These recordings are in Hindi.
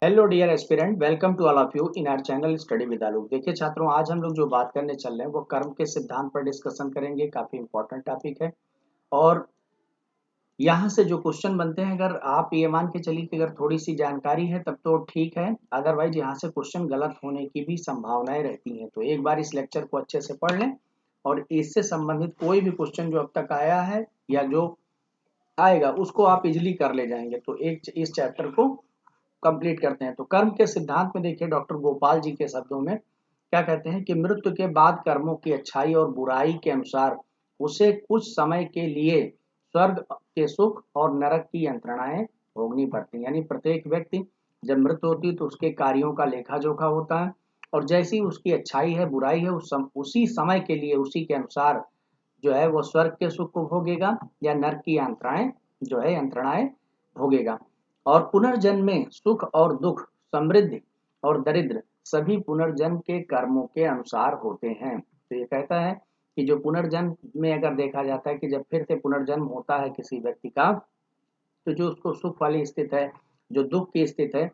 Hello dear aspirant, welcome to all of you in our channel study with Alok. देखिए छात्रों, आज हम लोग जो बात करने चल रहे हैं वो कर्म के सिद्धांत पर डिस्कशन करेंगे। काफी इंपॉर्टेंट टॉपिक है और यहाँ से जो क्वेश्चन बनते हैं, अगर आप ये मान के चलिए कि अगर थोड़ी सी जानकारी है तब तो ठीक है, अदरवाइज यहाँ से क्वेश्चन गलत होने की भी संभावनाएं रहती हैं। तो एक बार इस लेक्चर को अच्छे से पढ़ लें और इससे संबंधित कोई भी क्वेश्चन जो अब तक आया है या जो आएगा उसको आप इजिली कर ले जाएंगे। तो एक इस चैप्टर को कंप्लीट करते हैं। तो कर्म के सिद्धांत में देखिए डॉक्टर गोपाल जी के शब्दों में क्या कहते हैं कि मृत्यु के बाद कर्मों की अच्छाई और बुराई के अनुसार उसे कुछ समय के लिए स्वर्ग के सुख और नरक की यंत्रणाएं भोगनी पड़ती हैं। यानी प्रत्येक व्यक्ति जब मृत्यु होती है तो उसके कार्यों का लेखा जोखा होता है और जैसी उसकी अच्छाई है बुराई है उसी समय के लिए उसी के अनुसार जो है वो स्वर्ग के सुख को भोगेगा या नरक की यंत्रणाएं भोगेगा। और पुनर्जन्म में सुख और दुख, समृद्धि और दरिद्र सभी पुनर्जन्म के कर्मों के अनुसार होते हैं। तो ये कहता है कि जो पुनर्जन्म में अगर देखा जाता है कि जब फिर से पुनर्जन्म होता है किसी व्यक्ति का, तो जो उसको सुख वाली स्थिति है, जो दुख की स्थिति है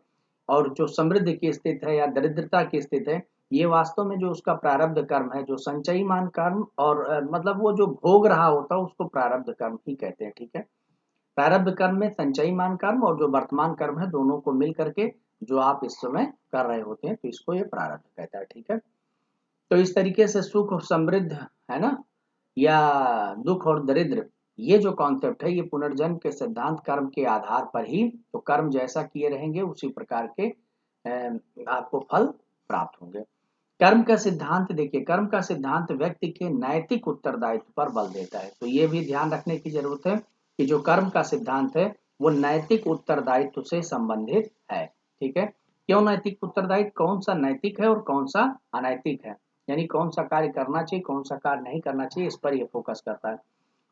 और जो समृद्धि की स्थिति है या दरिद्रता की स्थिति है, ये वास्तव में जो उसका प्रारब्ध कर्म है, जो संचयमान कर्म और मतलब वो जो भोग रहा होता है उसको प्रारब्ध कर्म ही कहते हैं। ठीक है, प्रारब्ध कर्म में संचयमान कर्म और जो वर्तमान कर्म है दोनों को मिल करके जो आप इस समय कर रहे होते हैं, तो इसको ये प्रारब्ध कहता है। ठीक है, तो इस तरीके से सुख और समृद्ध है ना, या दुख और दरिद्र, ये जो कॉन्सेप्ट है ये पुनर्जन्म के सिद्धांत कर्म के आधार पर ही, तो कर्म जैसा किए रहेंगे उसी प्रकार के आपको फल प्राप्त होंगे। कर्म का सिद्धांत देखिए, कर्म का सिद्धांत व्यक्ति के नैतिक उत्तरदायित्व पर बल देता है। तो ये भी ध्यान रखने की जरूरत है कि जो कर्म का सिद्धांत है वो नैतिक उत्तरदायित्व से संबंधित है। ठीक है, क्यों नैतिक उत्तरदायित्व, कौन सा नैतिक है और कौन सा अनैतिक है, यानी कौन सा कार्य करना चाहिए कौन सा कार्य नहीं करना चाहिए, इस पर यह फोकस करता है।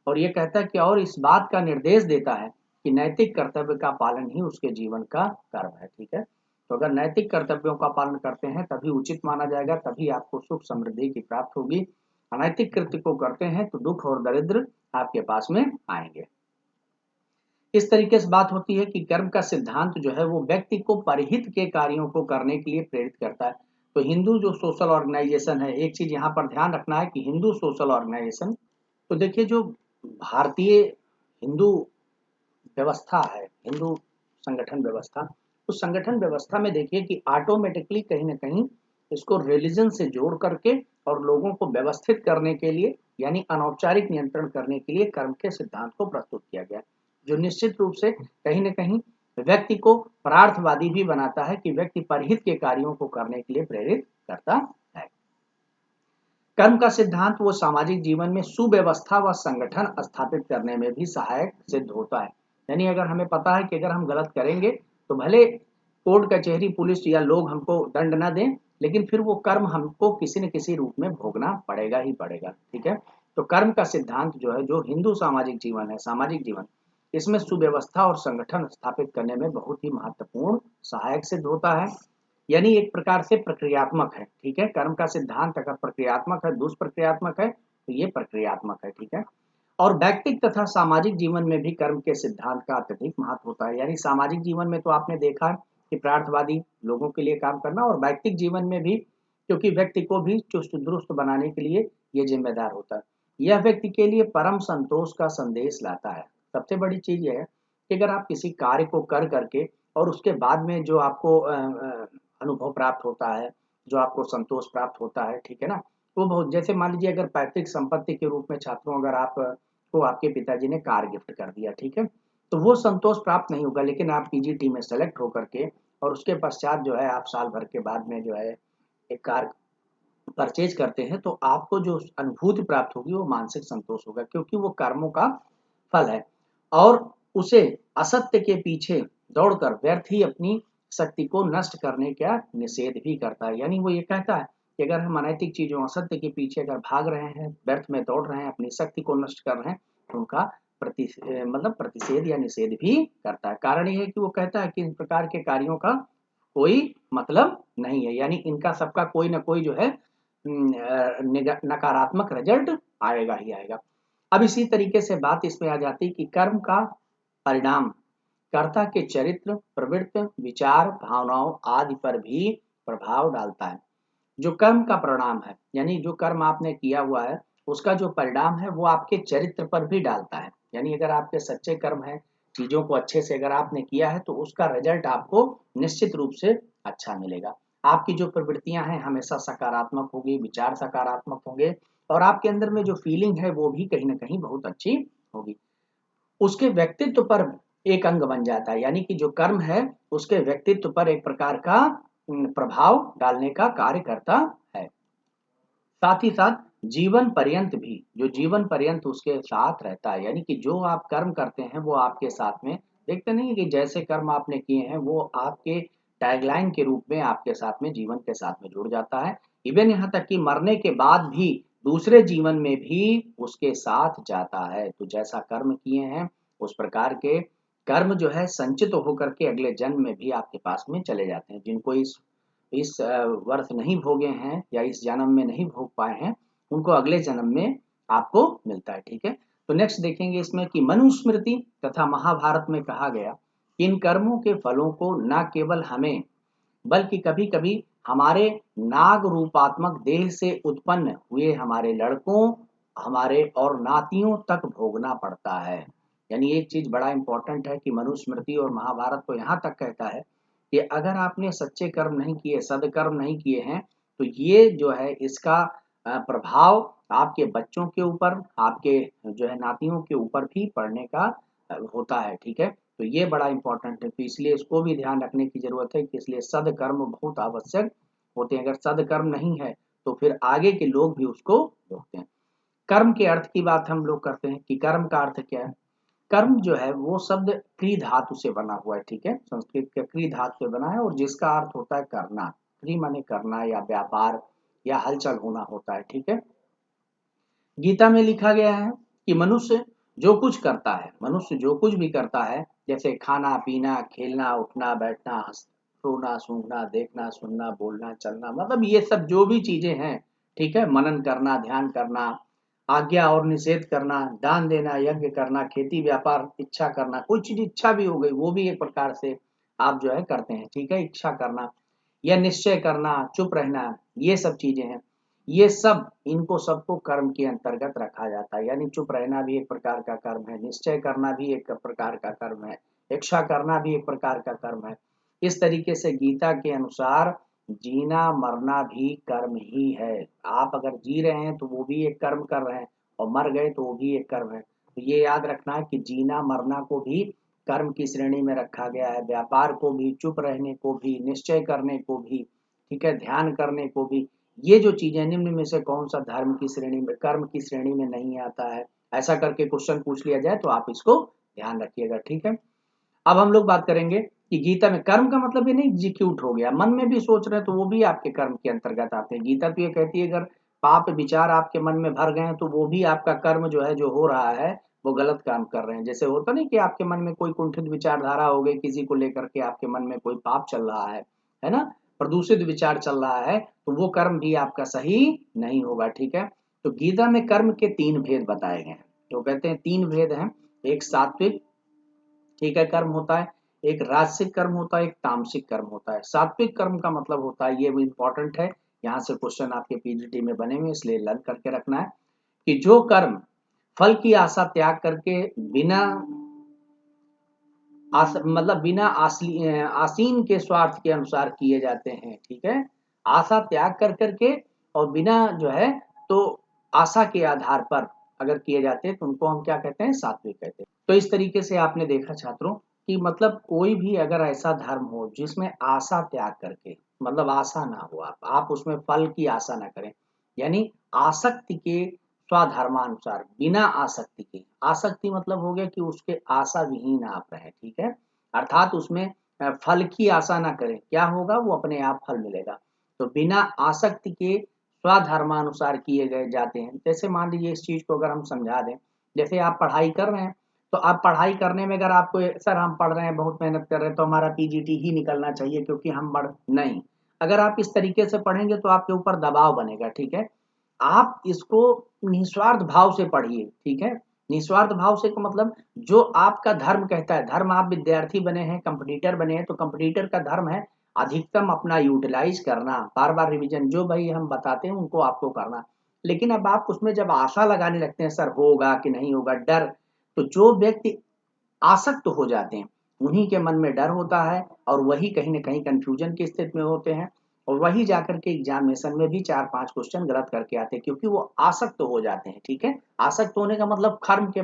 और ये कहता है कि और इस बात का निर्देश देता है कि नैतिक कर्तव्य का पालन ही उसके जीवन का कर्म है। ठीक है, तो अगर नैतिक कर्तव्यों का पालन करते हैं तभी उचित माना जाएगा, तभी आपको सुख समृद्धि की प्राप्त होगी। अनैतिक कृत्य को करते हैं तो दुख और दरिद्र आपके पास में आएंगे। इस तरीके से बात होती है कि कर्म का सिद्धांत जो है वो व्यक्ति को परहित के कार्यों को करने के लिए प्रेरित करता है। तो हिंदू जो सोशल ऑर्गेनाइजेशन है, एक चीज यहाँ पर ध्यान रखना है कि हिंदू सोशल ऑर्गेनाइजेशन, तो देखिए जो भारतीय हिंदू व्यवस्था है, हिंदू संगठन व्यवस्था, उस संगठन व्यवस्था में देखिए कि ऑटोमेटिकली कहीं ना कहीं इसको रिलीजन से जोड़ करके और लोगों को व्यवस्थित करने के लिए यानी अनौपचारिक नियंत्रण करने के लिए कर्म के सिद्धांत को प्रस्तुत किया गया, जो निश्चित रूप से कहीं ना कहीं व्यक्ति को परार्थवादी भी बनाता है कि व्यक्ति परहित के कार्यों को करने के लिए प्रेरित करता है। कर्म का सिद्धांत वो सामाजिक जीवन में सुव्यवस्था व संगठन स्थापित करने में भी सहायक सिद्ध होता है। यानी अगर हमें पता है कि अगर हम गलत करेंगे तो भले कोर्ट कचहरी पुलिस या लोग हमको दंड ना दें, लेकिन फिर वो कर्म हमको किसी न किसी रूप में भोगना पड़ेगा ही पड़ेगा। ठीक है, तो कर्म का सिद्धांत जो है, जो हिंदू सामाजिक जीवन है, सामाजिक जीवन, इसमें सुव्यवस्था और संगठन स्थापित करने में बहुत ही महत्वपूर्ण सहायक सिद्ध होता है। यानी एक प्रकार से प्रक्रियात्मक है। ठीक है, कर्म का सिद्धांत अगर प्रक्रियात्मक है, दुष्प्रक्रियात्मक है, तो ये प्रक्रियात्मक है। ठीक है, और व्यक्तिक तथा सामाजिक जीवन में भी कर्म के सिद्धांत का अत्यधिक महत्व होता है। यानी सामाजिक जीवन में तो आपने देखा कि प्रार्थवादी लोगों के लिए काम करना, और व्यक्तिक जीवन में भी, क्योंकि व्यक्ति को भी चुस्त दुरुस्त बनाने के लिए ये जिम्मेदार होता है। यह व्यक्ति के लिए परम संतोष का संदेश लाता है। सबसे बड़ी चीज यह है कि अगर आप किसी कार्य को कर करके और उसके बाद में जो आपको अनुभव प्राप्त होता है, जो आपको संतोष प्राप्त होता है, ठीक है ना, वो बहुत, जैसे मान लीजिए अगर पैतृक संपत्ति के रूप में छात्रों अगर आप को आपके पिताजी ने कार गिफ्ट कर दिया, ठीक है, तो वो संतोष प्राप्त नहीं होगा। लेकिन आप पीजीटी में सेलेक्ट होकर के और उसके पश्चात जो है आप साल भर के बाद में जो है एक कार परचेज करते हैं, तो आपको जो अनुभूति प्राप्त होगी वो मानसिक संतोष होगा, क्योंकि वो कर्मों का फल है। और उसे असत्य के पीछे दौड़कर व्यर्थ ही अपनी शक्ति को नष्ट करने का निषेध भी करता है। यानी वो ये कहता है कि अगर हम अनैतिक चीजों, असत्य के पीछे अगर भाग रहे हैं, व्यर्थ में दौड़ रहे हैं, अपनी शक्ति को नष्ट कर रहे हैं, तो उनका मतलब प्रतिषेध या निषेध भी करता है। कारण ये है कि वो कहता है कि इन प्रकार के कार्यों का कोई मतलब नहीं है, यानी इनका सबका कोई ना कोई जो है नकारात्मक रिजल्ट आएगा ही आएगा। अब इसी तरीके से बात इसमें आ जाती है कि कर्म का परिणाम कर्ता के चरित्र, प्रवृत्ति, विचार, भावनाओं आदि पर भी प्रभाव डालता है। जो कर्म का परिणाम है, यानी जो कर्म आपने किया हुआ है उसका जो परिणाम है वो आपके चरित्र पर भी डालता है। यानी अगर आपके सच्चे कर्म है, चीजों को अच्छे से अगर आपने किया है तो उसका रिजल्ट आपको निश्चित रूप से अच्छा मिलेगा। आपकी जो प्रवृत्तियां हैं हमेशा सकारात्मक होगी, विचार सकारात्मक होंगे और आपके अंदर में जो फीलिंग है वो भी कहीं ना कहीं बहुत अच्छी होगी। उसके व्यक्तित्व पर एक अंग बन जाता है, यानी कि जो कर्म है उसके व्यक्तित्व पर एक प्रकार का प्रभाव डालने का कार्य करता है। साथ ही साथ जीवन पर्यंत भी, जो जीवन पर्यंत उसके साथ रहता है, यानी कि जो आप कर्म करते हैं वो आपके साथ में, देखते नहीं कि जैसे कर्म आपने किए हैं वो आपके टैगलाइन के रूप में आपके साथ में, जीवन के साथ में जुड़ जाता है। इवन यहाँ तक कि मरने के बाद भी दूसरे जीवन में भी उसके साथ जाता है। तो जैसा कर्म किए हैं उस प्रकार के कर्म जो है संचित होकर के अगले जन्म में भी आपके पास में चले जाते हैं। जिनको इस वर्ष नहीं भोगे हैं या इस जन्म में नहीं भोग पाए हैं उनको अगले जन्म में आपको मिलता है। ठीक है, तो नेक्स्ट देखेंगे इसमें कि मनुस्मृति तथा महाभारत में कहा गया कि इन कर्मों के फलों को न केवल हमें बल्कि कभी कभी हमारे नाग रूपात्मक देह से उत्पन्न हुए हमारे लड़कों, हमारे और नातियों तक भोगना पड़ता है। यानी एक चीज बड़ा इंपॉर्टेंट है कि मनुस्मृति और महाभारत तो यहाँ तक कहता है कि अगर आपने सच्चे कर्म नहीं किए, सदकर्म नहीं किए हैं तो ये जो है इसका प्रभाव आपके बच्चों के ऊपर, आपके जो है नातियों के ऊपर भी पड़ने का होता है। ठीक है, तो ये बड़ा इंपॉर्टेंट है, तो इसलिए इसको भी ध्यान रखने की जरूरत है कि इसलिए सदकर्म बहुत आवश्यक होते हैं। अगर सदकर्म नहीं है तो फिर आगे के लोग भी उसको रोकते हैं। कर्म के अर्थ की बात हम लोग करते हैं कि कर्म का अर्थ क्या है। कर्म जो है वो शब्द क्री धातु से बना हुआ है। ठीक है, संस्कृत के क्री धातु से बना है और जिसका अर्थ होता है करना। क्री माने करना या व्यापार या हलचल होना होता है। ठीक है, गीता में लिखा गया है कि मनुष्य जो कुछ करता है, मनुष्य जो कुछ भी करता है, जैसे खाना पीना, खेलना उठना बैठना, रोना सूंघना, देखना सुनना, बोलना चलना, मतलब ये सब जो भी चीजें हैं, ठीक है, मनन करना, ध्यान करना, आज्ञा और निषेध करना, दान देना, यज्ञ करना, खेती व्यापार, इच्छा करना, कोई चीज इच्छा भी हो गई वो भी एक प्रकार से आप जो है करते हैं। ठीक है, इच्छा करना या निश्चय करना, चुप रहना, ये सब चीजें हैं। ये सब, इनको सबको कर्म के अंतर्गत रखा जाता है। यानी चुप रहना भी एक प्रकार का कर्म है, निश्चय करना भी एक प्रकार का कर्म है, इच्छा करना भी एक प्रकार का कर्म है। इस तरीके से गीता के अनुसार जीना मरना भी कर्म ही है। आप अगर जी रहे हैं तो वो भी एक कर्म कर रहे हैं और मर गए तो वो भी एक कर्म है। तो ये याद रखना है कि जीना मरना को भी कर्म की श्रेणी में रखा गया है, व्यापार को भी, चुप रहने को भी, निश्चय करने को भी, ठीक है, ध्यान करने को भी। ये जो चीजें निम्न में से कौन सा धर्म की श्रेणी में, कर्म की श्रेणी में नहीं आता है, ऐसा करके क्वेश्चन पूछ लिया जाए तो आप इसको ध्यान रखिएगा। ठीक है, अब हम लोग बात करेंगे कि गीता में कर्म का मतलब ये नहीं एग्जीक्यूट हो गया, मन में भी सोच रहे हैं तो वो भी आपके कर्म के अंतर्गत आते हैं। गीता तो ये कहती है अगर पाप विचार आपके मन में भर गए हैं तो वो भी आपका कर्म जो है, जो हो रहा है वो गलत काम कर रहे हैं। जैसे होता नहीं कि आपके मन में कोई कुंठित विचारधारा हो गई किसी को लेकर के, आपके मन में कोई पाप चल रहा है ना, प्रदूषित विचार चल रहा है, तो वो कर्म भी आपका सही नहीं होगा। ठीक है, तो गीता में कर्म के 3 भेद बताए गए हैं। तो कहते हैं 3 भेद हैं, एक सात्विक, ठीक है, कर्म होता है, एक राजसिक कर्म होता है, एक तामसिक कर्म होता है। सात्विक कर्म का मतलब होता है, ये भी इंपॉर्टेंट है, यहाँ से क्वेश्चन आपके पीजीटी में बने हुए, इसलिए लर्न करके रखना है कि जो कर्म फल की आशा त्याग करके बिना मतलब बिना आसीन के स्वार्थ के अनुसार किए जाते हैं। ठीक है, आशा त्याग कर करके और बिना जो है तो आशा के आधार पर अगर किए जाते हैं तो उनको हम क्या कहते हैं, सात्विक कहते हैं। तो इस तरीके से आपने देखा छात्रों कि मतलब कोई भी अगर ऐसा धर्म हो जिसमें आशा त्याग करके, मतलब आशा ना हो, आप उसमें फल की आशा ना करें, यानी आसक्ति के स्वधर्मानुसार, बिना आसक्ति के, आसक्ति मतलब हो गया कि उसके आशा विहीन आप रहे। ठीक है, अर्थात उसमें फल की आशा ना करें, क्या होगा, वो अपने आप फल मिलेगा। तो बिना आसक्ति के स्वधर्मानुसार किए गए जाते हैं। जैसे मान लीजिए इस चीज को अगर हम समझा दें, जैसे आप पढ़ाई कर रहे हैं तो आप पढ़ाई करने में अगर आपको सर हम पढ़ रहे हैं, बहुत मेहनत कर रहे हैं तो हमारा पीजीटी ही निकलना चाहिए क्योंकि हम बढ़ नहीं, अगर आप इस तरीके से पढ़ेंगे तो आपके ऊपर दबाव बनेगा। ठीक है, आप इसको निस्वार्थ भाव से पढ़िए। ठीक है, निस्वार्थ भाव से का मतलब जो आपका धर्म कहता है, धर्म आप विद्यार्थी बने हैं, कंपटीटर बने हैं, तो कंपटीटर का धर्म है अधिकतम अपना यूटिलाइज करना, बार बार रिवीजन, जो भाई हम बताते हैं उनको आपको करना। लेकिन अब आप उसमें जब आशा लगाने लगते हैं, सर होगा कि नहीं होगा, डर, तो जो व्यक्ति आसक्त हो जाते हैं उन्हीं के मन में डर होता है और वही कहीं ना कहीं कंफ्यूजन की स्थिति में होते हैं और वही जाकर के एग्जामिनेशन में भी 4-5 क्वेश्चन गलत करके आते हैं, क्योंकि वो आसक्त हो जाते हैं। ठीक है, आसक्त होने का मतलब कर्म के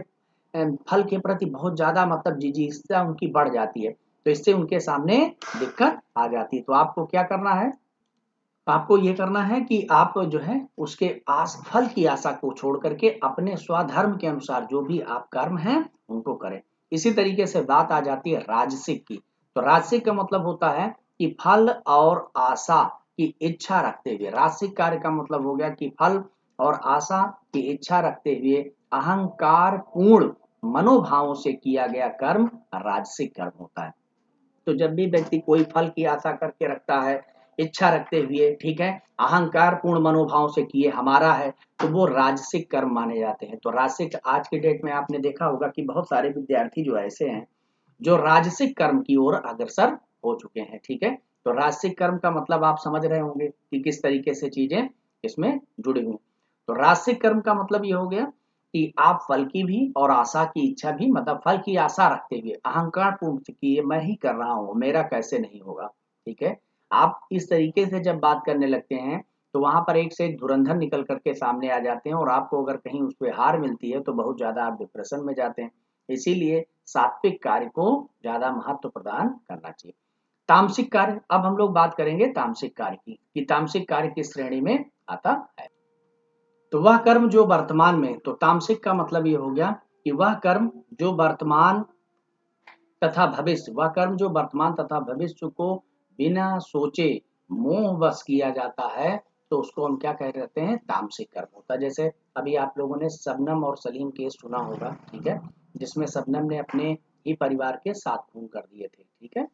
फल के प्रति बहुत ज्यादा मतलब जिज्ञासा उनकी बढ़ जाती है, तो इससे उनके सामने दिक्कत आ जाती है। तो आपको क्या करना है, आपको ये करना है कि आप जो है उसके आस फल की आशा को छोड़ करके अपने स्वधर्म के अनुसार जो भी आप कर्म हैं उनको करें। इसी तरीके से बात आ जाती है राजसिक की। तो राजसिक का मतलब होता है कि फल और आशा की इच्छा रखते हुए, राजसिक कार्य का मतलब हो गया कि फल और आशा की इच्छा रखते हुए अहंकार पूर्ण मनोभावों से किया गया कर्म राजसिक कर्म होता है। तो जब भी व्यक्ति कोई फल की आशा करके रखता है, इच्छा रखते हुए, ठीक है, अहंकार पूर्ण मनोभाव से किए हमारा है, तो वो राजसिक कर्म माने जाते हैं। तो राजसिक आज के डेट में आपने देखा होगा कि बहुत सारे विद्यार्थी जो ऐसे हैं जो राजसिक कर्म की ओर अग्रसर हो चुके हैं। ठीक है, तो राजसिक कर्म का मतलब आप समझ रहे होंगे कि किस तरीके से चीजें इसमें जुड़ी हुई। तो राजसिक कर्म का मतलब ये हो गया कि आप फल की भी और आशा की इच्छा भी, मतलब फल की आशा रखते हुए अहंकार पूर्ण कि ये मैं ही कर रहा हूँ, मेरा कैसे नहीं होगा। ठीक है, आप इस तरीके से जब बात करने लगते हैं तो वहां पर एक से एक धुरंधर निकल करके सामने आ जाते हैं और आपको अगर कहीं उस पर हार मिलती है तो बहुत ज्यादा आप डिप्रेशन में जाते हैं। इसीलिए सात्विक कार्य को ज्यादा महत्व प्रदान करना चाहिए। तामसिक कार्य, अब हम लोग बात करेंगे तामसिक कार्य की कि तामसिक कार्य किस श्रेणी में आता है। तो वह कर्म जो वर्तमान में, तो तामसिक का मतलब ये हो गया कि वह कर्म जो वर्तमान तथा भविष्य, वह कर्म जो वर्तमान तथा भविष्य को बिना सोचे मोहवश किया जाता है, तो उसको हम क्या कह देते हैं, तामसिक कर्म होता है। जैसे अभी आप लोगों ने शबनम और सलीम केस सुना होगा, ठीक है, जिसमें शबनम ने अपने ही परिवार के 7 खून कर दिए थे। ठीक है,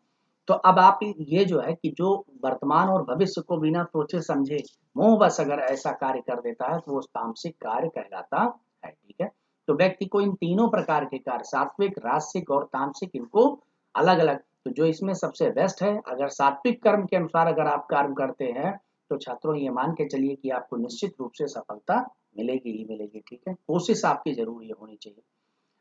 तो अब आप ये जो है कि जो वर्तमान और भविष्य को बिना सोचे समझे मोहवश अगर ऐसा कार्य कर देता है तो वो तामसिक कार्य कहलाता है। ठीक है, तो व्यक्ति को इन तीनों प्रकार के कार्य, सात्विक, राजसिक और तामसिक, इनको अलग अलग, तो जो इसमें सबसे बेस्ट है, अगर सात्विक कर्म के अनुसार अगर आप कर्म करते हैं तो छात्रों ये मान के चलिए कि आपको निश्चित रूप से सफलता मिलेगी ही मिलेगी। ठीक है, कोशिश आपकी जरूर ये होनी चाहिए।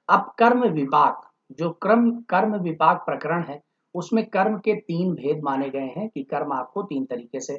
अब कर्म विपाक, जो कर्म विपाक प्रकरण है उसमें कर्म के 3 भेद माने गए हैं कि कर्म आपको 3 तरीके से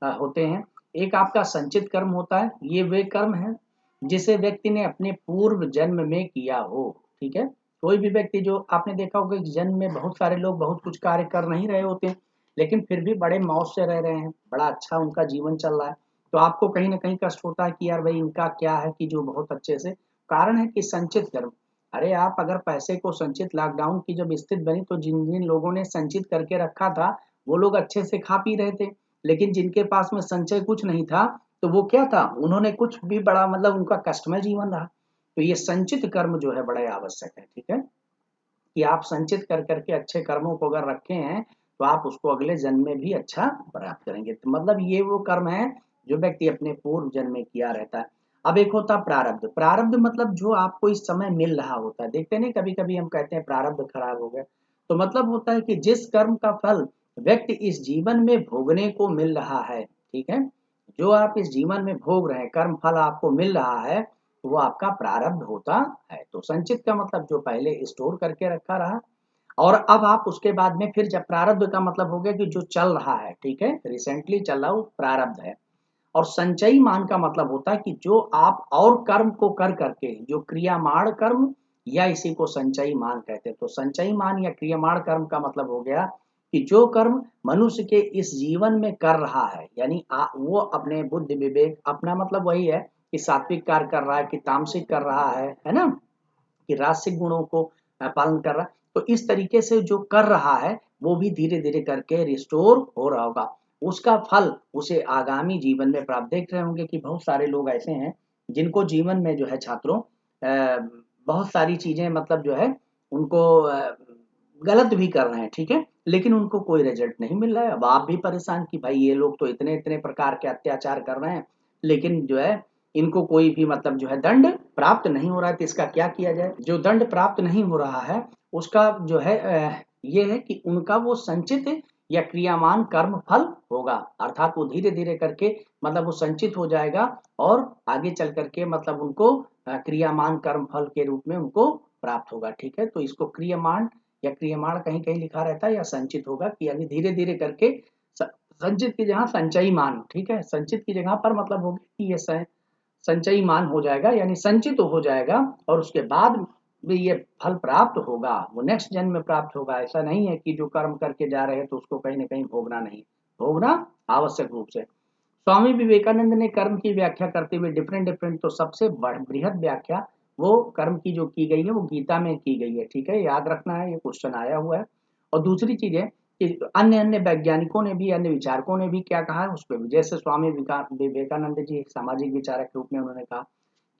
होते हैं। एक आपका संचित कर्म होता है, ये वे कर्म है जिसे व्यक्ति ने अपने पूर्व जन्म में किया हो। ठीक है, कोई भी व्यक्ति, जो आपने देखा होगा कि जन्म में बहुत सारे लोग बहुत कुछ कार्य कर नहीं रहे होते हैं, लेकिन फिर भी बड़े मौज से रह रहे हैं, बड़ा अच्छा उनका जीवन चल रहा है, तो आपको कहीं ना कहीं कष्ट होता है कि यार भाई इनका क्या है कि जो बहुत अच्छे से, कारण है कि संचित कर्म। अरे आप अगर पैसे को संचित, लॉकडाउन की जब स्थिति बनी तो जिन जिन लोगों ने संचित करके रखा था वो लोग अच्छे से खा पी रहे थे, लेकिन जिनके पास में संचय कुछ नहीं था तो वो क्या था, उन्होंने कुछ भी बड़ा मतलब उनका कष्टमय जीवन रहा। तो ये संचित कर्म जो है बड़ा आवश्यक है। ठीक है, कि आप संचित कर करके अच्छे कर्मों को अगर रखे हैं तो आप उसको अगले जन्म में भी अच्छा प्राप्त करेंगे। तो मतलब ये वो कर्म है जो व्यक्ति अपने पूर्व जन्म में किया रहता है। अब एक होता है प्रारब्ध। प्रारब्ध मतलब जो आपको इस समय मिल रहा होता है। देखते नहीं कभी कभी हम कहते हैं प्रारब्ध खराब हो गया, तो मतलब होता है कि जिस कर्म का फल व्यक्ति इस जीवन में भोगने को मिल रहा है, ठीक है, जो आप इस जीवन में भोग रहे हैं, कर्म फल आपको मिल रहा है, वो आपका प्रारब्ध होता है। तो संचित का मतलब जो पहले स्टोर करके रखा रहा और अब आप उसके बाद में फिर, जब प्रारब्ध का मतलब हो गया कि जो चल रहा है, ठीक है, रिसेंटली चल रहा वो प्रारब्ध है। और संचयी मान का मतलब होता है कि जो आप और कर्म को कर करके, जो क्रियामाण कर्म या इसी को संचयी मान कहते हैं। तो संचयी मान या क्रियामाण कर्म का मतलब हो गया कि जो कर्म मनुष्य के इस जीवन में कर रहा है, यानी वो अपने बुद्धि विवेक, अपना मतलब वही है कि सात्विक कार्य कर रहा है कि तामसिक कर रहा है ना, कि राजसिक गुणों को पालन कर रहा है, तो इस तरीके से जो कर रहा है वो भी धीरे धीरे करके रिस्टोर हो रहा होगा, उसका फल उसे आगामी जीवन में प्राप्त। देख रहे होंगे कि बहुत सारे लोग ऐसे हैं जिनको जीवन में जो है छात्रों बहुत सारी चीजें मतलब जो है उनको गलत भी कर रहे हैं, ठीक है, लेकिन उनको कोई रिजल्ट नहीं मिल रहा है। अब आप भी परेशान कि भाई ये लोग तो इतने इतने प्रकार के अत्याचार कर रहे हैं, लेकिन जो है इनको कोई भी मतलब जो है दंड प्राप्त नहीं हो रहा है, तो इसका क्या किया जाए? जो दंड प्राप्त नहीं हो रहा है उसका जो है ये है कि उनका वो संचित या क्रियामान कर्म फल होगा, अर्थात वो धीरे धीरे करके मतलब वो संचित हो जाएगा और आगे चल करके मतलब उनको क्रियामान कर्म फल के रूप में उनको प्राप्त होगा। ठीक है, तो इसको क्रियमाण या क्रियमाण कहीं कहीं लिखा रहता है या संचित होगा कि अभी धीरे धीरे करके संचित की जगह संचयी मान, ठीक है, संचित की जगह पर मतलब होगी कि ये संचयी मान हो जाएगा यानी संचित हो जाएगा और उसके बाद भी ये फल प्राप्त होगा, वो नेक्स्ट जन्म में प्राप्त होगा। ऐसा नहीं है कि जो कर्म करके जा रहे हैं तो उसको कहीं ना कहीं भोगना नहीं, भोगना आवश्यक रूप से। स्वामी विवेकानंद ने कर्म की व्याख्या करते हुए डिफरेंट डिफरेंट, तो सबसे बृहद व्याख्या वो कर्म की जो की गई है वो गीता में की गई है। ठीक है, याद रखना है, ये क्वेश्चन आया हुआ है। और दूसरी चीज है कि अन्य अन्य वैज्ञानिकों ने भी, अन्य विचारकों ने भी क्या कहा है उस पर, जैसे स्वामी विवेकानंद जी एक सामाजिक विचारक के रूप में उन्होंने कहा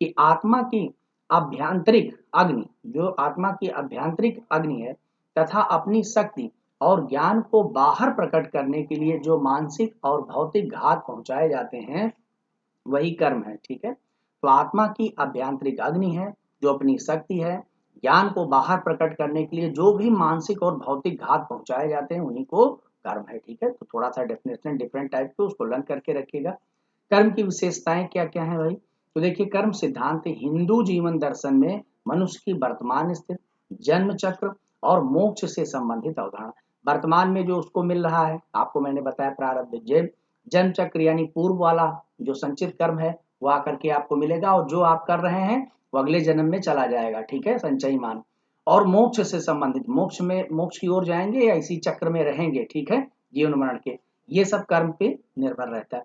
कि आत्मा की आभ्यंतरिक अग्नि, जो आत्मा की आभ्यंतरिक अग्नि है तथा अपनी शक्ति और ज्ञान को बाहर प्रकट करने के लिए जो मानसिक और भौतिक घात पहुंचाए जाते हैं वही कर्म है। ठीक है, तो आत्मा की आभ्यंतरिक अग्नि है जो अपनी शक्ति है, ज्ञान को बाहर प्रकट करने के लिए जो भी मानसिक और भौतिक घात पहुंचाए जाते हैं उन्हीं को कर्म है। ठीक है, तो थोड़ा सा डेफिनेशन डिफरेंट टाइप के उसको लर्न करके रखिएगा। कर्म की विशेषताएं क्या क्या है भाई? तो देखिए, कर्म सिद्धांत हिंदू जीवन दर्शन में मनुष्य की वर्तमान स्थिति, जन्म चक्र और मोक्ष से संबंधित अवधारणा। वर्तमान में जो उसको मिल रहा है, आपको मैंने बताया प्रारब्ध जन्म चक्र यानी पूर्व वाला जो संचित कर्म है वो आकर के आपको मिलेगा और जो आप कर रहे हैं वो अगले जन्म में चला जाएगा। ठीक है, संचयी मान। और मोक्ष से संबंधित, मोक्ष में मोक्ष की ओर जाएंगे या इसी चक्र में रहेंगे, ठीक है, जीवन मरण के, ये सब कर्म पे निर्भर रहता है।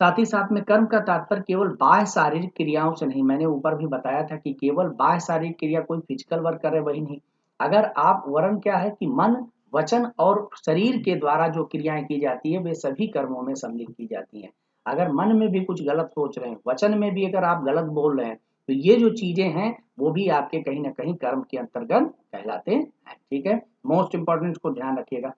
साथ ही साथ में कर्म का तात्पर्य केवल बाह्य शारीरिक क्रियाओं से नहीं, मैंने ऊपर भी बताया था कि केवल बाह्य शारीरिक क्रिया कोई फिजिकल वर्क करे वही नहीं, अगर आप वर्ण क्या है कि मन वचन और शरीर के द्वारा जो क्रियाएं की जाती है वे सभी कर्मों में सम्मिलित की जाती हैं। अगर मन में भी कुछ गलत सोच रहे हैं, वचन में भी अगर आप गलत बोल रहे हैं, तो ये जो चीजें हैं वो भी आपके कहीं ना कहीं कर्म के अंतर्गत कहलाते हैं। ठीक है, मोस्ट इंपॉर्टेंट को ध्यान रखिएगा।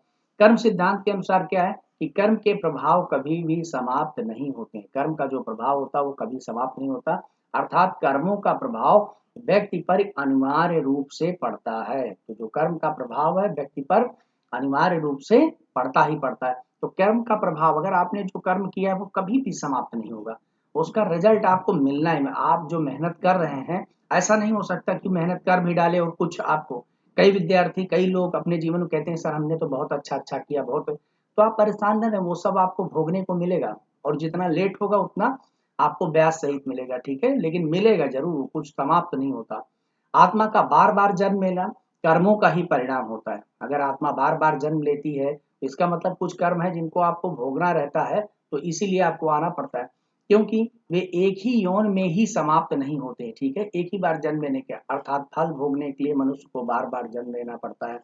कर्म सिद्धांत के अनुसार क्या है कि कर्म के प्रभाव कभी भी समाप्त नहीं होते हैं। कर्म का जो प्रभाव होता है वो कभी समाप्त नहीं होता, अर्थात कर्मों का प्रभाव व्यक्ति पर अनिवार्य रूप से पड़ता है। तो जो कर्म का प्रभाव है व्यक्ति पर अनिवार्य रूप से पड़ता ही पड़ता है। तो कर्म का प्रभाव अगर आपने जो कर्म किया है वो कभी भी समाप्त नहीं होगा, उसका रिजल्ट आपको मिलना है। आप जो मेहनत कर रहे हैं, ऐसा नहीं हो सकता कि मेहनत कर भी डाले और कुछ आपको, कई विद्यार्थी कई लोग अपने जीवन में कहते हैं सर हमने तो बहुत अच्छा किया, बहुत, तो आप परेशान न रहें, वो सब आपको भोगने को मिलेगा और जितना लेट होगा उतना आपको ब्याज सहित मिलेगा। ठीक है, लेकिन मिलेगा जरूर, कुछ समाप्त नहीं होता। आत्मा का बार बार जन्म लेना कर्मों का ही परिणाम होता है। अगर आत्मा बार बार जन्म लेती है तो इसका मतलब कुछ कर्म है जिनको आपको भोगना रहता है, तो इसीलिए आपको आना पड़ता है, क्योंकि वे एक ही यौन में ही समाप्त नहीं होते। ठीक है, एक ही बार जन्म लेने के अर्थात फल भोगने के लिए मनुष्य को बार बार जन्म लेना पड़ता है।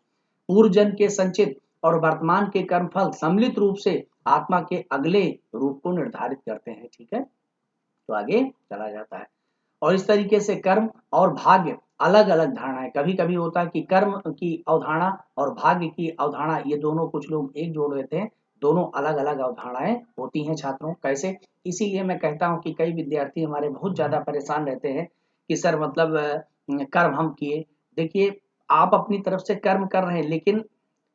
पूर्व जन्म के संचित और वर्तमान के कर्म फल सम्मिलित रूप से आत्मा के अगले रूप को निर्धारित करते हैं। ठीक है, तो आगे चला जाता है और इस तरीके से कर्म और भाग्य अलग अलग धारणाएं, कभी कभी होता है कि कर्म की अवधारणा और भाग्य की अवधारणा ये दोनों कुछ लोग एक जोड़ देते हैं, दोनों अलग अलग अवधारणाएं होती हैं छात्रों। कैसे? इसीलिए मैं कहता हूं कि कई विद्यार्थी हमारे बहुत ज्यादा परेशान रहते हैं कि सर मतलब कर्म हम किए। देखिए, आप अपनी तरफ से कर्म कर रहे हैं, लेकिन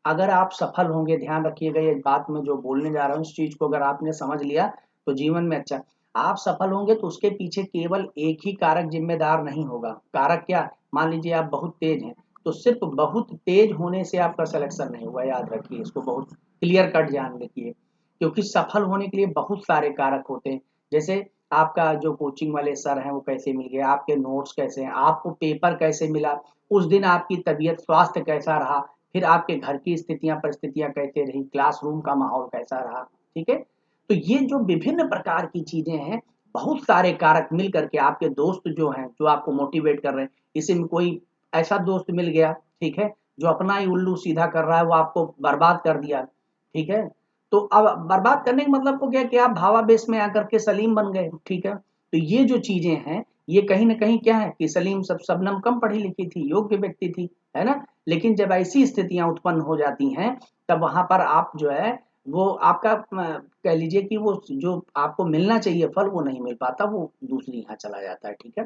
अगर आप सफल होंगे, ध्यान रखिएगा ये बात मैं जो बोलने जा रहा हूँ, इस चीज को अगर आपने समझ लिया तो जीवन में अच्छा, आप सफल होंगे तो उसके पीछे केवल एक ही कारक जिम्मेदार नहीं होगा। कारक क्या? मान लीजिए आप बहुत तेज हैं, तो सिर्फ बहुत तेज होने से आपका सिलेक्शन नहीं होगा, याद रखिए इसको, बहुत क्लियर कट जान रखिए, क्योंकि सफल होने के लिए बहुत सारे कारक होते हैं। जैसे आपका जो कोचिंग वाले सर हैं वो कैसे मिल गए, आपके नोट्स कैसे हैं, आपको पेपर कैसे मिला, उस दिन आपकी तबीयत स्वास्थ्य कैसा रहा, फिर आपके घर की स्थितियां परिस्थितियां कैसे रही, क्लासरूम का माहौल कैसा रहा। ठीक है, तो ये जो विभिन्न प्रकार की चीजें हैं, बहुत सारे कारक मिल करके आपके दोस्त जो हैं जो आपको मोटिवेट कर रहे हैं, इसी में कोई ऐसा दोस्त मिल गया, ठीक है, जो अपना ही उल्लू सीधा कर रहा है, वो आपको बर्बाद कर दिया। ठीक है, तो अब बर्बाद करने का मतलब को क्या कि आप भावावेश में आकर के सलीम बन गए। ठीक है, तो ये जो चीजें हैं ये कहीं ना कहीं क्या है कि सलीम सब शबनम कम पढ़ी लिखी थी, योग्य व्यक्ति थी, है ना, लेकिन जब ऐसी स्थितियां उत्पन्न हो जाती हैं तब वहां पर आप जो है वो आपका कह लीजिए कि वो जो आपको मिलना चाहिए फल वो नहीं मिल पाता, वो दूसरी यहाँ चला जाता है, ठीक है।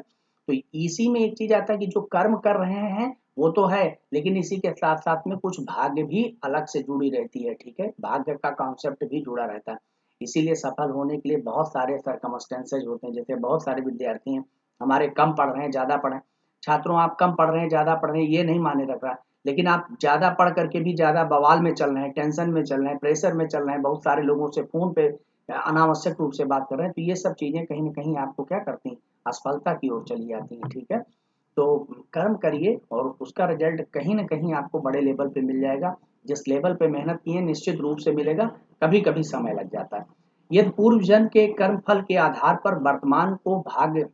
तो इसी में एक चीज आता है कि जो कर्म कर रहे हैं वो तो है, लेकिन इसी के साथ साथ में कुछ भाग्य भी अलग से जुड़ी रहती है, ठीक है, भाग्य का कॉन्सेप्ट भी जुड़ा रहता है। इसीलिए सफल होने के लिए बहुत सारे सरकमस्टेंसेज होते हैं। जैसे बहुत सारे विद्यार्थी हैं हमारे, कम पढ़ रहे हैं ज्यादा पढ़े, छात्रों आप कम पढ़ रहे हैं ज्यादा पढ़ रहे हैं ये नहीं माने रख रहा, लेकिन आप ज़्यादा पढ़ करके भी ज़्यादा बवाल में चल रहे हैं, टेंशन में चल रहे हैं, प्रेशर में चल रहे हैं, बहुत सारे लोगों से फ़ोन पे अनावश्यक रूप से बात कर रहे हैं, तो ये सब चीज़ें कहीं न कहीं आपको क्या करती हैं, असफलता की ओर चली जाती हैं, ठीक है। तो कर्म करिए और उसका रिजल्ट कहीं न कहीं आपको बड़े लेवल पे मिल जाएगा। जिस लेवल पे मेहनत की है निश्चित रूप से मिलेगा, कभी-कभी समय लग जाता है। यदि पूर्व जन्म के कर्म फल के आधार पर वर्तमान को भाग्य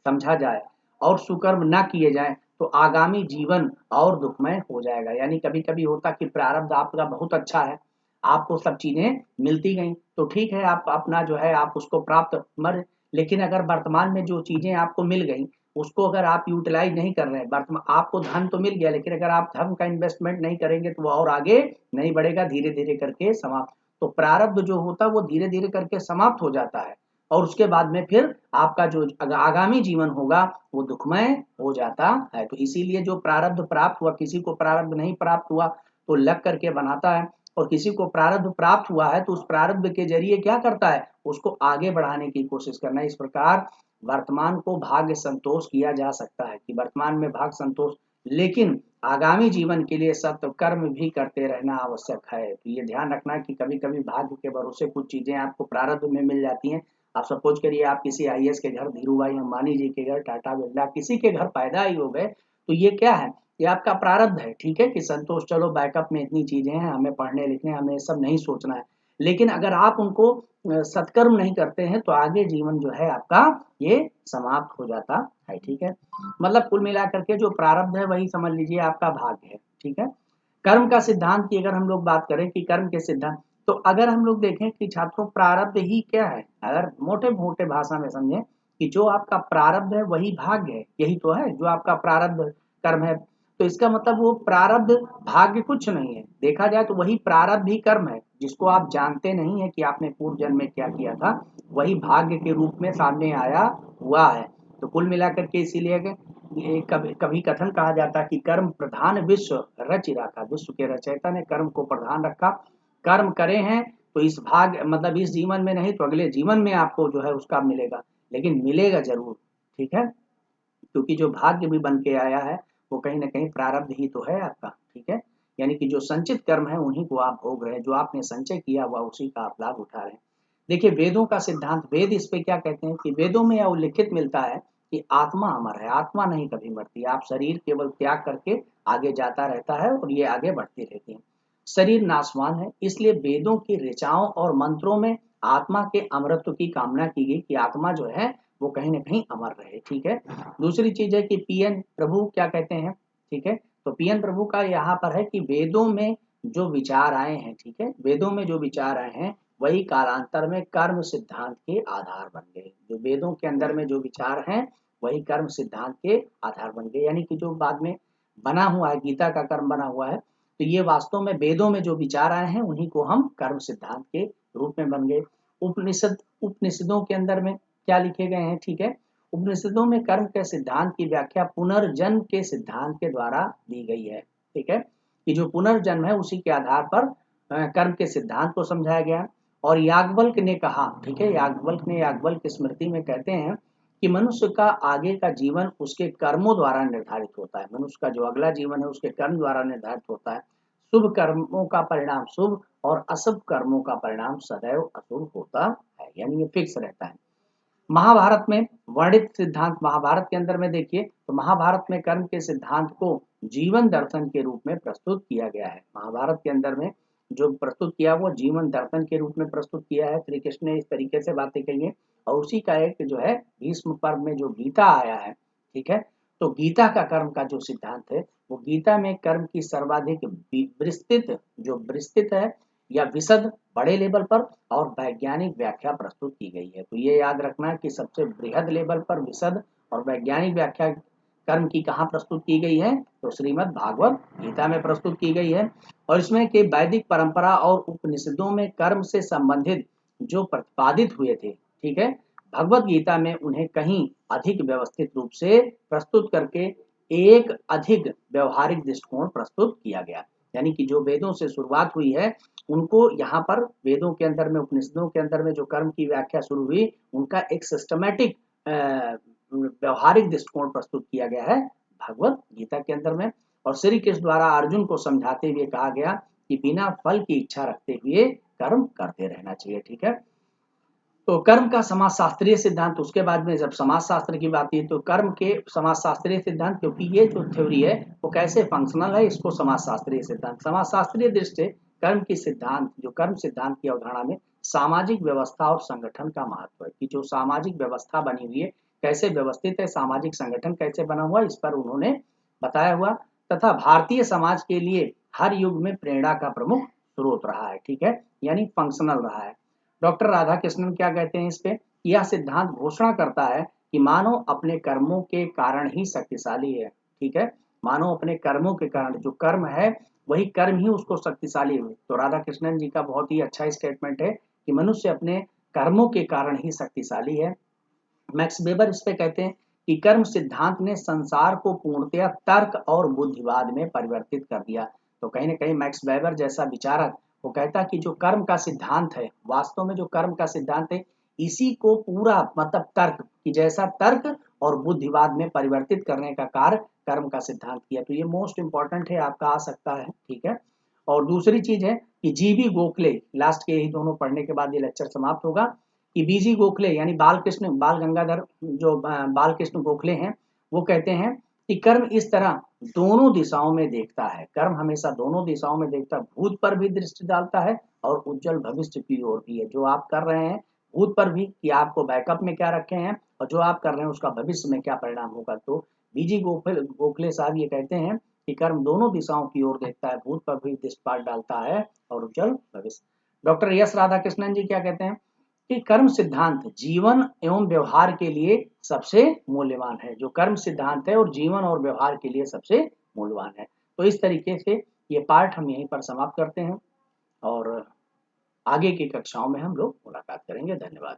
समझा जाए और सुकर्म ना किए जाएं तो आगामी जीवन और दुखमय हो जाएगा। यानी कभी कभी होता कि प्रारब्ध आपका बहुत अच्छा है, आपको सब चीजें मिलती गई तो ठीक है, आप अपना जो है आप उसको प्राप्त मर, लेकिन अगर वर्तमान में जो चीजें आपको मिल गई उसको अगर आप यूटिलाइज नहीं कर रहे हैं, वर्तमान आपको धन तो मिल गया लेकिन अगर आप धन का इन्वेस्टमेंट नहीं करेंगे तो वो और आगे नहीं बढ़ेगा, धीरे धीरे करके समाप्त। तो प्रारब्ध जो होता है वो धीरे धीरे करके समाप्त हो जाता है और उसके बाद में फिर आपका जो आगामी जीवन होगा वो दुखमय हो जाता है। तो इसीलिए जो प्रारब्ध प्राप्त हुआ, किसी को प्रारब्ध नहीं प्राप्त हुआ तो लग करके बनाता है, और किसी को प्रारब्ध प्राप्त हुआ है तो उस प्रारब्ध के जरिए क्या करता है, उसको आगे बढ़ाने की कोशिश करना है। इस प्रकार वर्तमान को भाग्य संतोष किया जा सकता है कि वर्तमान में भाग्य संतोष, लेकिन आगामी जीवन के लिए सत्य कर्म भी करते रहना आवश्यक है। तो ये ध्यान रखना कि कभी कभी भाग्य के भरोसे कुछ चीजें आपको प्रारब्ध में मिल जाती हैं। आप सपोज करिए आप किसी आईएएस के घर, धीरू भाई अंबानी जी के घर, टाटा बिरला किसी के घर पैदा ही हो गए, तो ये क्या है, ये आपका प्रारब्ध है, ठीक है, कि संतोष चलो बैकअप में इतनी चीजें हैं, हमें पढ़ने लिखने हमें सब नहीं सोचना है। लेकिन अगर आप उनको सत्कर्म नहीं करते हैं तो आगे जीवन जो है आपका ये समाप्त हो जाता है, ठीक है। मतलब कुल मिलाकर के जो प्रारब्ध है वही समझ लीजिए आपका भाग्य है, ठीक है। कर्म का सिद्धांत की अगर हम लोग बात करें कि कर्म के सिद्धांत, तो अगर हम लोग देखें कि छात्रों प्रारब्ध ही क्या है, अगर मोटे मोटे भाषा में समझें कि जो आपका प्रारब्ध है वही भाग्य है, यही तो है जो आपका प्रारब्ध कर्म है। तो इसका मतलब वो प्रारब्ध भाग्य कुछ नहीं है, देखा जाए तो वही प्रारब्ध ही कर्म है, जिसको आप जानते नहीं है कि आपने पूर्व जन्म में क्या किया था, वही भाग्य के रूप में सामने आया हुआ है। तो कुल मिलाकर के इसीलिए ये कभी कभी कथन कहा जाता है कि कर्म प्रधान विश्व रच रखा, विश्व के रचयिता ने कर्म को प्रधान रखा, कर्म करे हैं तो इस भाग मतलब इस जीवन में नहीं तो अगले जीवन में आपको जो है उसका मिलेगा, लेकिन मिलेगा जरूर, ठीक है। क्योंकि जो भाग्य भी बन के आया है वो कहीं ना कहीं प्रारब्ध ही तो है आपका, ठीक है। यानी कि जो संचित कर्म है उन्हीं को आप भोग रहे हैं, जो आपने संचय किया हुआ उसी का आप लाभ उठा रहे हैं। देखिए वेदों का सिद्धांत, वेद इस पे क्या कहते हैं कि वेदों में यह उल्लिखित मिलता है कि आत्मा अमर है, आत्मा नहीं कभी मरती, आप शरीर केवल त्याग करके आगे जाता रहता है और ये आगे बढ़ती रहती है। शरीर नाशवान है, इसलिए वेदों की ऋचाओं और मंत्रों में आत्मा के अमरत्व की कामना की गई कि आत्मा जो है वो कहीं ना कहीं अमर रहे, ठीक है। दूसरी चीज है कि पीएन प्रभु क्या कहते हैं, ठीक है। तो पीएन प्रभु का यहाँ पर है कि वेदों में जो विचार आए हैं, ठीक है, वेदों में जो विचार आए हैं वही कालांतर में कर्म सिद्धांत के आधार बन गए। जो वेदों के अंदर में जो विचार हैं वही कर्म सिद्धांत के आधार बन गए, यानी कि जो बाद में बना हुआ है, गीता का कर्म बना हुआ है, तो ये वास्तव में वेदों में जो विचार आए हैं उन्हीं को हम कर्म सिद्धांत के रूप में बन गए। उपनिषदों के अंदर में क्या लिखे गए हैं, ठीक है। उपनिषदों में कर्म के सिद्धांत की व्याख्या पुनर्जन्म के सिद्धांत के द्वारा दी गई है, ठीक है, कि जो पुनर्जन्म है उसी के आधार पर कर्म के सिद्धांत को समझाया गया। और याज्ञवल्क्य ने कहा, ठीक है, याज्ञवल्क्य स्मृति में कहते हैं कि मनुष्य का आगे का जीवन उसके कर्मों द्वारा निर्धारित होता है, मनुष्य का जो अगला जीवन है उसके कर्म द्वारा निर्धारित होता है। शुभ कर्मों का परिणाम शुभ और अशुभ कर्मों का परिणाम सदैव अशुभ होता है, यानी ये फिक्स रहता है। महाभारत में वर्णित सिद्धांत, महाभारत के अंदर में देखिए तो महाभारत में कर्म के सिद्धांत को जीवन दर्शन के रूप में प्रस्तुत किया गया है। महाभारत के अंदर में जो प्रस्तुत किया वो जीवन दर्शन के रूप में प्रस्तुत किया है, श्री कृष्ण ने इस तरीके से बातें कही है। और उसी का एक जो है भीष्म पर्व में जो गीता आया है, ठीक है, तो गीता का कर्म का जो सिद्धांत है वो गीता में कर्म की सर्वाधिक विस्तृत, जो विस्तृत है या विशद बड़े लेवल पर और वैज्ञानिक व्याख्या प्रस्तुत की गई है। तो ये याद रखना कि सबसे बृहद लेवल पर विशद और वैज्ञानिक व्याख्या कर्म की कहाँ प्रस्तुत की गई है, तो श्रीमद् भागवत गीता में प्रस्तुत की गई है। और इसमें कि वैदिक परंपरा और उपनिषदों में कर्म से संबंधित जो प्रतिपादित हुए थे, ठीक है, भगवत गीता में उन्हें कहीं अधिक व्यवस्थित रूप से प्रस्तुत करके एक अधिक व्यवहारिक दृष्टिकोण प्रस्तुत किया गया। यानी कि जो वेदों से शुरुआत हुई है, उनको यहाँ पर वेदों के अंदर में, उपनिषदों के अंदर में जो कर्म की व्याख्या शुरू हुई, उनका एक सिस्टमैटिक व्यवहारिक दृष्टिकोण प्रस्तुत किया गया है भगवत गीता के अंदर में। और श्री कृष्ण द्वारा अर्जुन को समझाते हुए कहा गया कि बिना फल की इच्छा रखते हुए कर्म करते रहना चाहिए, ठीक है। तो कर्म का समाजशास्त्रीय सिद्धांत, उसके बाद में जब समाजशास्त्र की बात है तो कर्म के समाजशास्त्रीय सिद्धांत, क्योंकि ये जो थ्योरी है वो कैसे फंक्शनल है, इसको समाजशास्त्रीय सिद्धांत, समाजशास्त्रीय दृष्टि से कर्म की सिद्धांत, जो कर्म सिद्धांत की अवधारणा में सामाजिक व्यवस्था और संगठन का महत्व है, कि जो सामाजिक व्यवस्था बनी हुई है कैसे व्यवस्थित है, सामाजिक संगठन कैसे बना हुआ, इस पर उन्होंने बताया हुआ, तथा भारतीय समाज के लिए हर युग में प्रेरणा का प्रमुख स्रोत रहा है, ठीक है, यानी फंक्शनल रहा है। डॉक्टर राधाकृष्णन क्या कहते हैं इस पे, यह सिद्धांत घोषणा करता है कि मानव अपने कर्मों के कारण ही शक्तिशाली है, ठीक है, मानव अपने कर्मों के कारण, जो कर्म है वही कर्म ही उसको शक्तिशाली हुए। तो राधाकृष्णन जी का बहुत ही अच्छा स्टेटमेंट है कि मनुष्य अपने कर्मों के कारण ही शक्तिशाली है। मैक्स वेबर इस पे कहते हैं कि कर्म सिद्धांत ने संसार को पूर्णतया तर्क और बुद्धिवाद में परिवर्तित कर दिया। तो कहीं ना कहीं मैक्स वेबर जैसा विचारक वो कहता कि जो कर्म का सिद्धांत है, वास्तव में जो कर्म का सिद्धांत है, इसी को पूरा मतलब तर्क की जैसा तर्क और बुद्धिवाद में परिवर्तित करने का कार्य कर्म का सिद्धांत किया। तो ये मोस्ट इंपॉर्टेंट है, आपका आ सकता है, ठीक है। और दूसरी चीज है कि जीबी गोखले, लास्ट के यही दोनों पढ़ने के बाद ये लेक्चर समाप्त होगा, कि बीजी गोखले यानी बाल गंगाधर जो बाल कृष्ण गोखले हैं, वो कहते हैं कि कर्म इस तरह दोनों दिशाओं में देखता है, कर्म हमेशा दोनों दिशाओं में देखता है, भूत पर भी दृष्टि डालता है और उज्जवल भविष्य की ओर भी है। जो आप कर रहे हैं भूत पर भी, कि आपको बैकअप में क्या रखे हैं, और जो आप कर रहे हैं उसका भविष्य में क्या परिणाम होगा। तो बीजी गोखले साहब ये कहते हैं कि कर्म दोनों दिशाओं की ओर देखता है, भूत पर भी दृष्टिपात डालता है और उज्जवल भविष्य। डॉक्टर एस राधाकृष्णन जी क्या कहते हैं कि कर्म सिद्धांत जीवन एवं व्यवहार के लिए सबसे मूल्यवान है, जो कर्म सिद्धांत है और जीवन और व्यवहार के लिए सबसे मूल्यवान है। तो इस तरीके से ये पार्ट हम यहीं पर समाप्त करते हैं और आगे की कक्षाओं में हम लोग मुलाकात करेंगे। धन्यवाद।